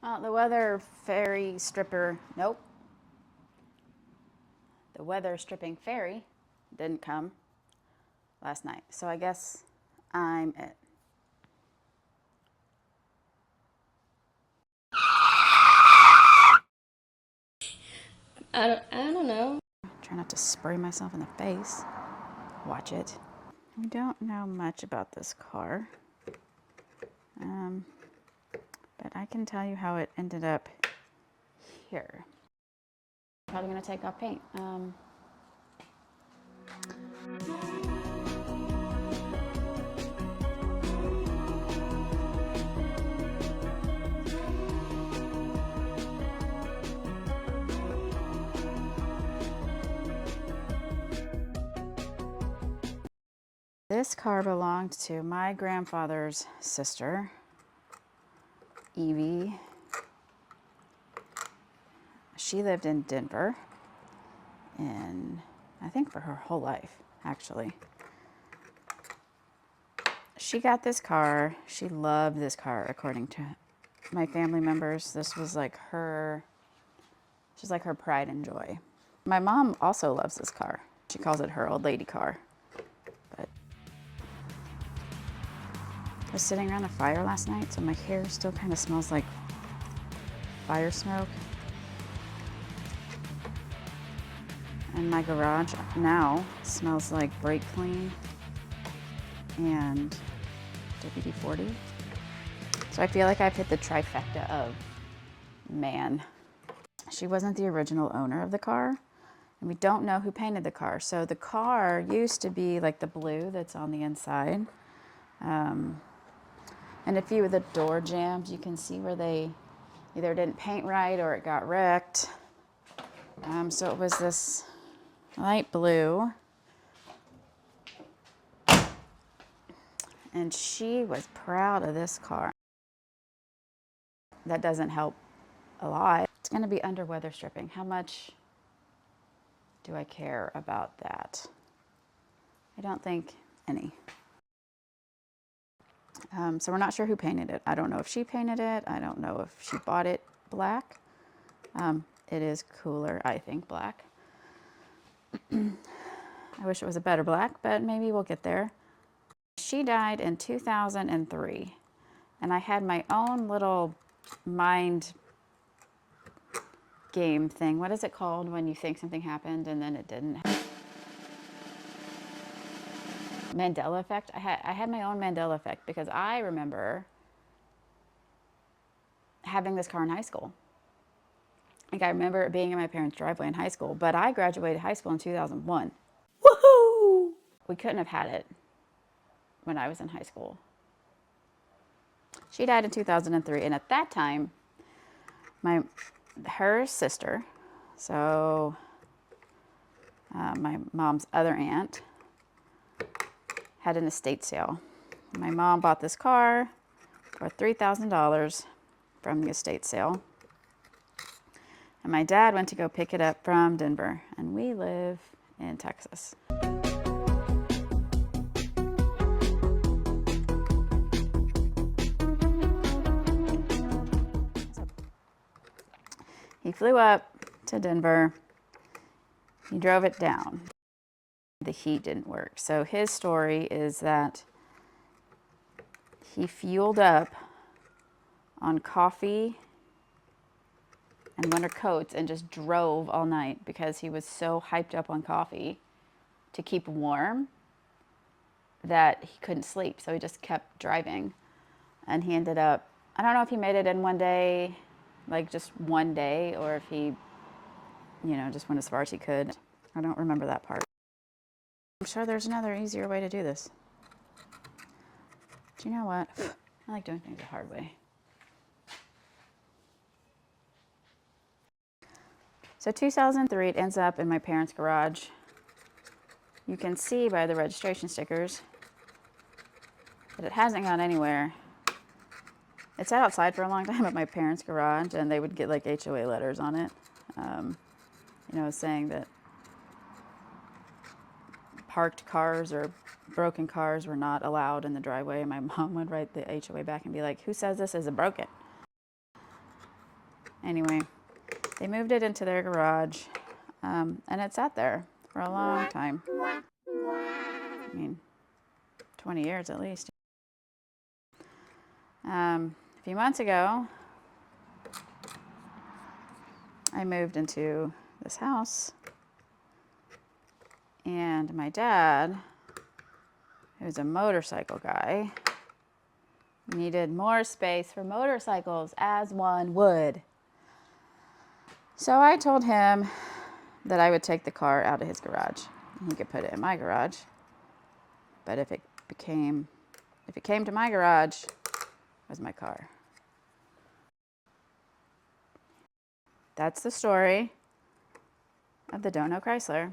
The weather ferry stripper, nope. The weather stripping fairy didn't come last night. So I guess I'm it. I don't know. Try not to spray myself in the face. Watch it. We don't know much about this car. But I can tell you how it ended up here. Probably gonna take off paint. This car belonged to my grandfather's sister, Evie. She lived in Denver, and I think for her whole life, actually. She got this car. She loved this car, according to my family members. This was like her, she's like her pride and joy. My mom also loves this car. She calls it her old lady car. But I was sitting around the fire last night, so my hair still kind of smells like fire smoke. And my garage now smells like brake clean and WD-40. So I feel like I've hit the trifecta of man. She wasn't the original owner of the car, and we don't know who painted the car. So the car used to be like the blue that's on the inside. And a few of the door jambs, you can see where they either didn't paint right or it got wrecked. So it was this light blue. And she was proud of this car. That doesn't help a lot. It's gonna be under weather stripping. How much do I care about that? I don't think any. So we're not sure who painted it. I don't know if she painted it. I don't know if she bought it black. It is cooler, I think, black. I wish it was a better black, but maybe we'll get there. She died in 2003, and I had my own little mind game thing. What is it called when you think something happened and then it didn't? Mandela effect. I had my own Mandela effect because I remember having this car in high school. Like, I remember it being in my parents' driveway in high school, but I graduated high school in 2001. Woohoo! We couldn't have had it when I was in high school. She died in 2003, and at that time, her sister, so my mom's other aunt, had an estate sale. My mom bought this car for $3,000 from the estate sale. And my dad went to go pick it up from Denver, and we live in Texas. He flew up to Denver. He drove it down. The heat didn't work. So his story is that he fueled up on coffee and winter coats and just drove all night because he was so hyped up on coffee to keep warm that he couldn't sleep. So he just kept driving. And he ended up, I don't know if he made it in one day, like just one day, or if he, just went as far as he could. I don't remember that part. I'm sure there's another easier way to do this. Do you know what? I like doing things the hard way. So 2003, it ends up in my parents' garage. You can see by the registration stickers that it hasn't gone anywhere. It sat outside for a long time at my parents' garage, and they would get like HOA letters on it, saying that parked cars or broken cars were not allowed in the driveway. And my mom would write the HOA back and be like, "Who says this isn't broken?" Anyway, they moved it into their garage, and it sat there for a long time. I mean, 20 years at least. A few months ago, I moved into this house, and my dad, who's a motorcycle guy, needed more space for motorcycles, as one would. So I told him that I would take the car out of his garage. He could put it in my garage. But if it came to my garage, it was my car. That's the story of the Don't Know Chrysler.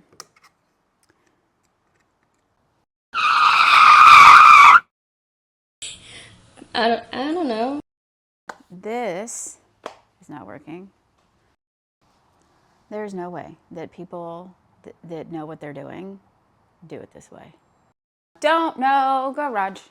I don't know. This is not working. There's no way that people that know what they're doing do it this way. Don't know garage.